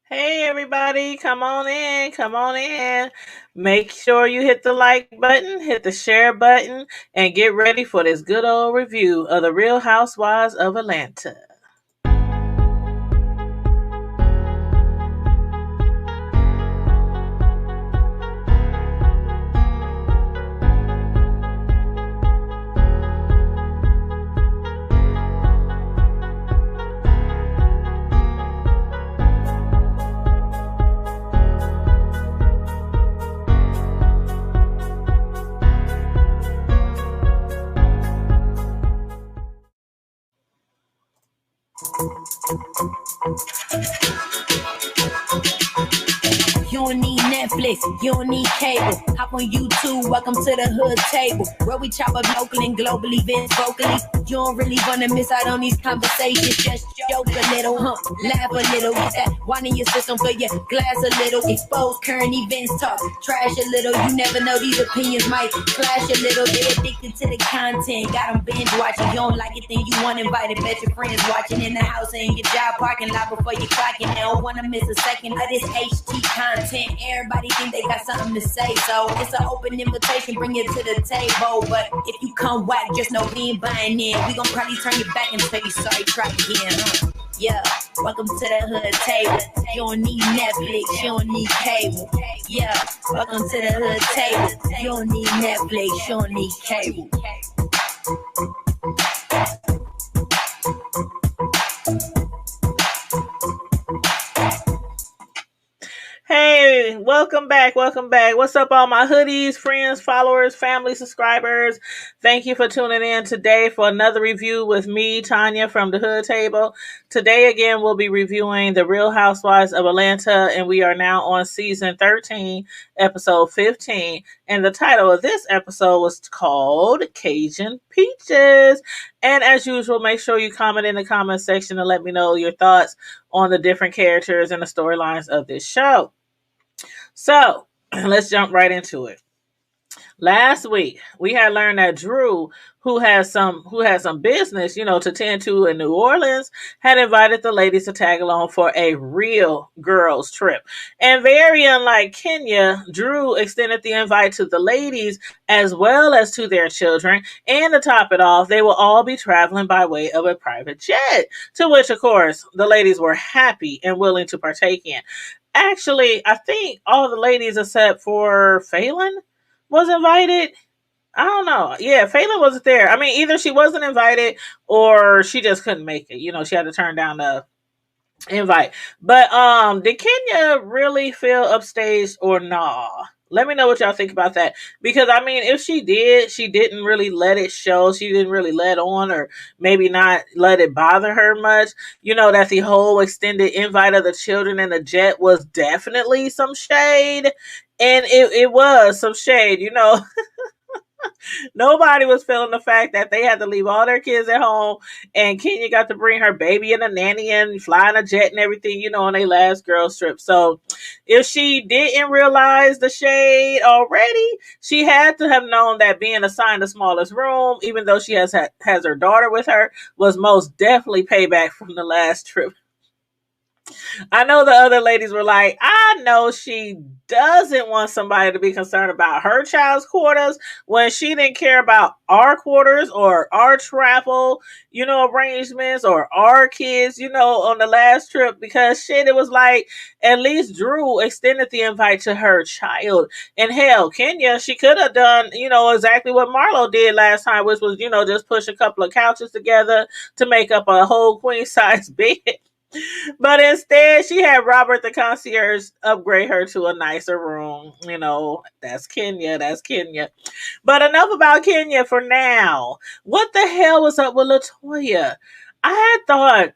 Hey everybody, come on in, come on in. Make sure you hit the like button, hit the share button, and get ready for this good old review of the Real Housewives of Atlanta. You don't need Netflix, you don't need cable. Hop on YouTube, welcome to the hood table. Where we chop up local and global events vocally. You don't really wanna miss out on these conversations. Just joke a little, laugh a little. Get that wine in your system, fill your glass a little. Expose current events, talk trash a little. You never know, these opinions might clash a little. They addicted to the content, got them binge watching. You don't like it, then you want invited. Bet your friends watching in the house and in your job parking lot before you clocking. They don't wanna miss a second of this HT content. Everybody think they got something to say, so it's an open invitation, bring it to the table. But if you come whack, just know we ain't buying in. We gon' probably turn your back and say sorry, try again. Yeah, welcome to the hood table. You don't need Netflix, you don't need cable. Yeah, welcome to the hood table. You don't need Netflix, you don't need cable. Hey, welcome back, welcome back. What's up, all my hoodies, friends, followers, family, subscribers? Thank you for tuning in today for another review with me, Tanya, from the Hood Table. Today, again, we'll be reviewing The Real Housewives of Atlanta, and we are now on season 13, episode 15. And the title of this episode was called Cajun Peaches. And as usual, make sure you comment in the comment section and let me know your thoughts on the different characters and the storylines of this show. So let's jump right into it. Last week, we had learned that Drew, who had some business, to tend to in New Orleans, had invited the ladies to tag along for a real girls trip. And very unlike Kenya, Drew extended the invite to the ladies as well as to their children. And to top it off, they will all be traveling by way of a private jet, to which, of course, the ladies were happy and willing to partake in. Actually, I think all the ladies except for Phelan was invited. I don't know. Yeah, Phelan wasn't there. I mean, either she wasn't invited or she just couldn't make it. She had to turn down the invite. But did Kenya really feel upstaged or nah? Let me know what y'all think about that. Because I mean, if she did, she didn't really let it show. She didn't really let on, or maybe not let it bother her much. That the whole extended invite of the children and the jet was definitely some shade. And it was some shade. Nobody was feeling the fact that they had to leave all their kids at home, and Kenya got to bring her baby and a nanny and fly in a jet and everything, on their last girls trip. So if she didn't realize the shade already, she had to have known that being assigned the smallest room, even though she has her daughter with her, was most definitely payback from the last trip. I know the other ladies were like, I know she doesn't want somebody to be concerned about her child's quarters when she didn't care about our quarters or our travel, arrangements or our kids, on the last trip, because shit, it was like at least Drew extended the invite to her child. And hell, Kenya, she could have done, exactly what Marlo did last time, which was, just push a couple of couches together to make up a whole queen size bed. But instead, she had Robert the concierge upgrade her to a nicer room. That's Kenya. That's Kenya. But enough about Kenya for now. What the hell was up with LaToya? I had thought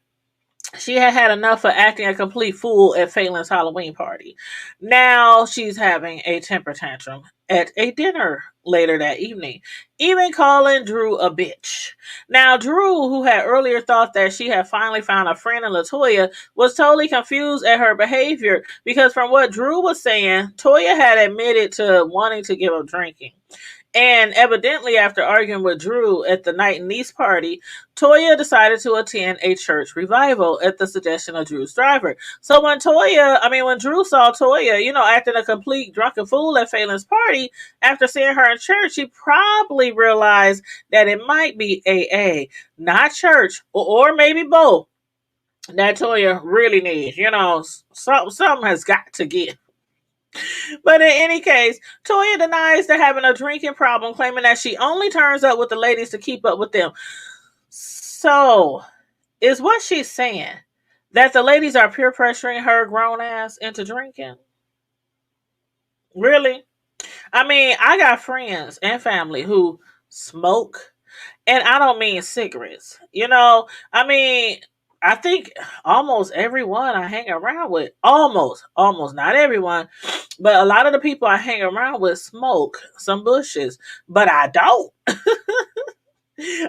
she had enough of acting a complete fool at Phelan's Halloween party. Now she's having a temper tantrum at a dinner later that evening, even calling Drew a bitch. Now, Drew, who had earlier thought that she had finally found a friend in LaToya, was totally confused at her behavior, because from what Drew was saying, Toya had admitted to wanting to give up drinking. And evidently, after arguing with Drew at the night niece party, Toya decided to attend a church revival at the suggestion of Drew's driver. So when Drew saw Toya, acting a complete drunken fool at Phelan's party, after seeing her in church, she probably realized that it might be AA, not church, or maybe both, that Toya really needs. Something has got to give. But in any case, Toya denies to having a drinking problem, claiming that she only turns up with the ladies to keep up with them. So, is what she's saying that the ladies are peer pressuring her grown ass into drinking? Really? I got friends and family who smoke, and I don't mean cigarettes. I think almost everyone I hang around with, almost, not everyone, but a lot of the people I hang around with smoke some bushes, but I don't.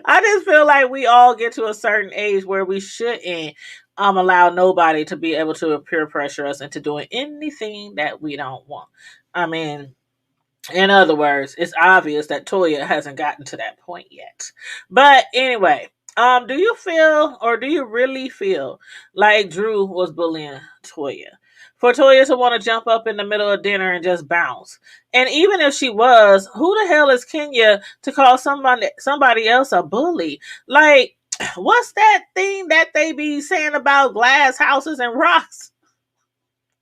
I just feel like we all get to a certain age where we shouldn't allow nobody to be able to peer pressure us into doing anything that we don't want. In other words, it's obvious that Toya hasn't gotten to that point yet. But anyway, do you feel, or do you really feel like Drew was bullying Toya? For Toya to want to jump up in the middle of dinner and just bounce. And even if she was, who the hell is Kenya to call somebody else a bully? Like, what's that thing that they be saying about glass houses and rocks?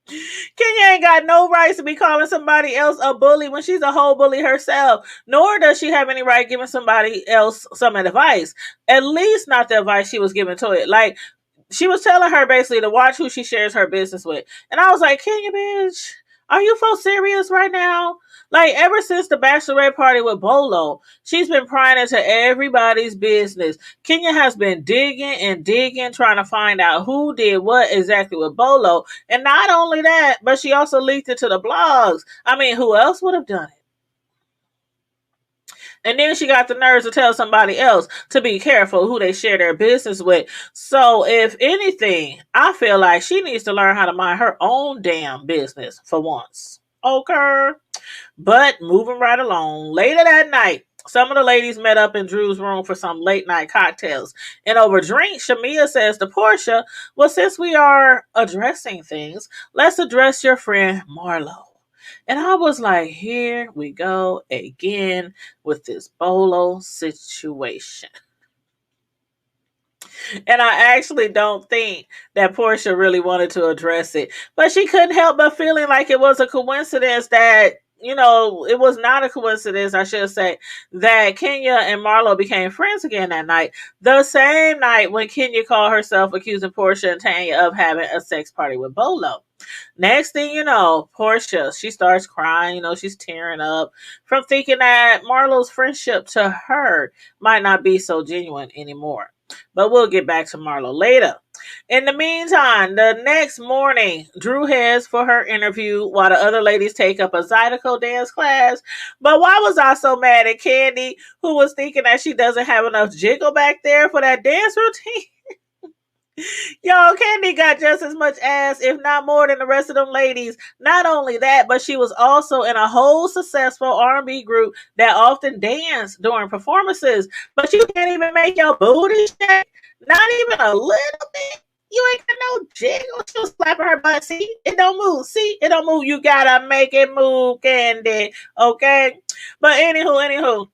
Kenya ain't got no rights to be calling somebody else a bully when she's a whole bully herself. Nor does she have any right giving somebody else some advice. At least not the advice she was giving Toya. Like, she was telling her basically to watch who she shares her business with. And I was like, Kenya, bitch, are you so serious right now? Like, ever since the bachelorette party with Bolo, she's been prying into everybody's business. Kenya has been digging and digging, trying to find out who did what exactly with Bolo. And not only that, but she also leaked it to the blogs. Who else would have done it? And then she got the nerves to tell somebody else to be careful who they share their business with. So if anything, I feel like she needs to learn how to mind her own damn business for once. Okay. But moving right along, later that night, some of the ladies met up in Drew's room for some late night cocktails. And over drinks, Shamia says to Portia, well, since we are addressing things, let's address your friend Marlo. And I was like, here we go again with this Bolo situation. And I actually don't think that Portia really wanted to address it. But she couldn't help but feeling like it was a coincidence that, it was not a coincidence, I should say, that Kenya and Marlo became friends again that night. The same night when Kenya called herself accusing Portia and Tanya of having a sex party with Bolo. Next thing you know, Portia, she starts crying, she's tearing up from thinking that Marlo's friendship to her might not be so genuine anymore. But we'll get back to Marlo later. In the meantime, the next morning, Drew heads for her interview while the other ladies take up a Zydeco dance class. But why was I so mad at Candy, who was thinking that she doesn't have enough jiggle back there for that dance routine? Yo, Candy got just as much ass, if not more, than the rest of them ladies. Not only that, but she was also in a whole successful R&B group that often danced during performances. But you can't even make your booty shake. Not even a little bit. You ain't got no jiggle. She was slapping her butt. See, it don't move. See, it don't move. You gotta make it move, Candy. Okay? But anywho.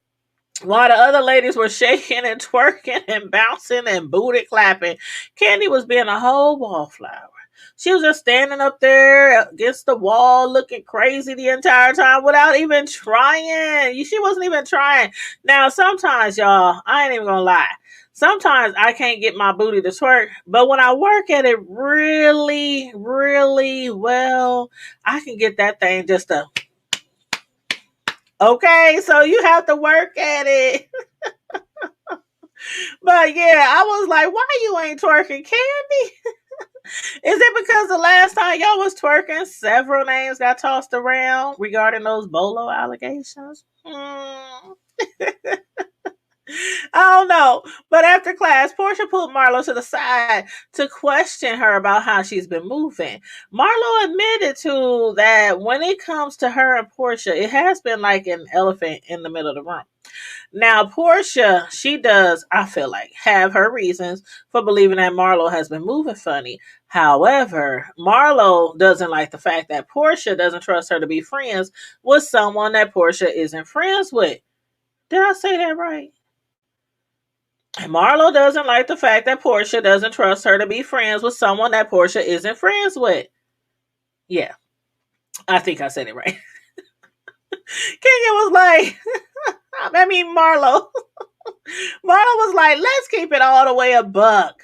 While the other ladies were shaking and twerking and bouncing and booty clapping, Candy was being a whole wallflower. She was just standing up there against the wall looking crazy the entire time without even trying. She wasn't even trying. Now, sometimes, y'all, I ain't even gonna lie. Sometimes I can't get my booty to twerk, but when I work at it really, really well, I can get that thing just to... Okay, so you have to work at it. But yeah, I was like, why you ain't twerking, Candy? Is it because the last time y'all was twerking, several names got tossed around regarding those Bolo allegations? I I don't know. But after class, Portia pulled Marlo to the side to question her about how she's been moving. Marlo admitted to that when it comes to her and Portia, it has been like an elephant in the middle of the room. Now, Portia, she does, I feel like, have her reasons for believing that Marlo has been moving funny. However, Marlo doesn't like the fact that Portia doesn't trust her to be friends with someone that Portia isn't friends with. Did I say that right? And Marlo doesn't like the fact that Portia doesn't trust her to be friends with someone that Portia isn't friends with. Yeah, I think I said it right. Kenya was like, Marlo. Marlo was like, let's keep it all the way a buck.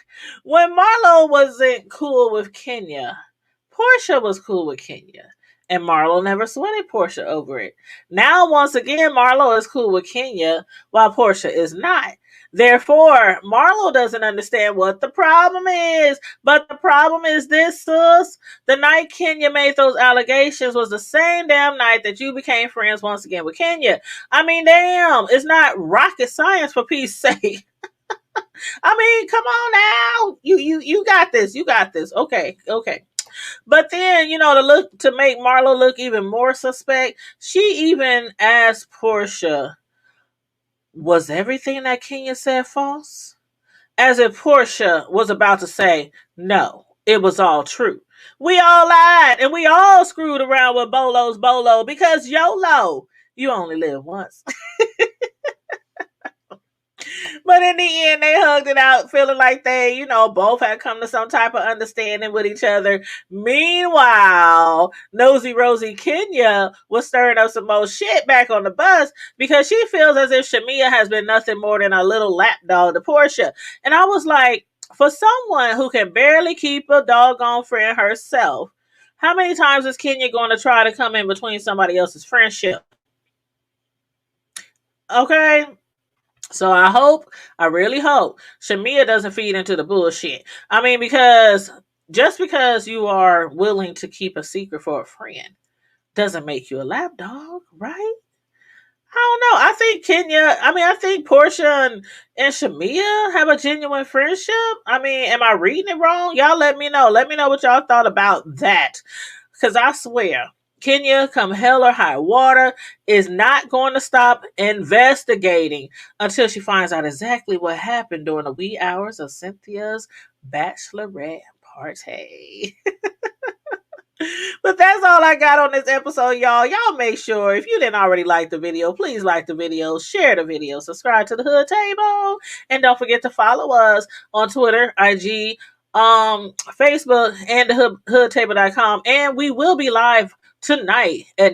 When Marlo wasn't cool with Kenya, Portia was cool with Kenya. And Marlo never sweated Portia over it. Now, once again, Marlo is cool with Kenya while Portia is not. Therefore, Marlo doesn't understand what the problem is. But the problem is this, sis. The night Kenya made those allegations was the same damn night that you became friends once again with Kenya. I mean, damn, it's not rocket science, for peace sake. I mean, come on now. You got this. You got this. Okay. But then, to make Marlo look even more suspect, she even asked Portia, was everything that Kenya said false? As if Portia was about to say, no, it was all true. We all lied and we all screwed around with Bolo's Bolo because YOLO, you only live once. But in the end, they hugged it out, feeling like they, both had come to some type of understanding with each other. Meanwhile, Nosy Rosie Kenya was stirring up some more shit back on the bus because she feels as if Shamia has been nothing more than a little lapdog to Portia. And I was like, for someone who can barely keep a doggone friend herself, how many times is Kenya going to try to come in between somebody else's friendship? Okay. So I really hope Shamia doesn't feed into the bullshit. I mean, because just because you are willing to keep a secret for a friend doesn't make you a lapdog, right? I don't know. I think Portia and Shamia have a genuine friendship. I mean, am I reading it wrong? Y'all let me know. Let me know what y'all thought about that. Because I swear, Kenya, come hell or high water, is not going to stop investigating until she finds out exactly what happened during the wee hours of Cynthia's bachelorette party. But that's all I got on this episode, y'all. Y'all make sure, if you didn't already like the video, please like the video, share the video, subscribe to the Hood Table, and don't forget to follow us on Twitter, IG, Facebook, and the hoodtable.com. And we will be live tonight at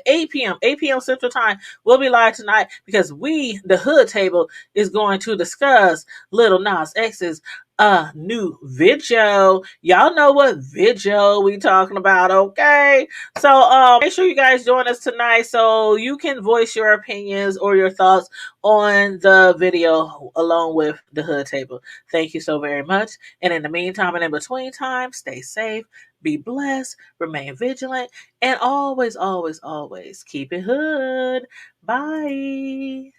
8 p.m. 8 p.m. Central Time. We'll be live tonight because the Hood Table, is going to discuss Lil Nas X's new video. Y'all know what video we talking about, okay? So make sure you guys join us tonight so you can voice your opinions or your thoughts on the video along with the Hood Table. Thank you so very much. And in the meantime and in between time, stay safe, be blessed, remain vigilant, and always, always, always keep it hood. Bye.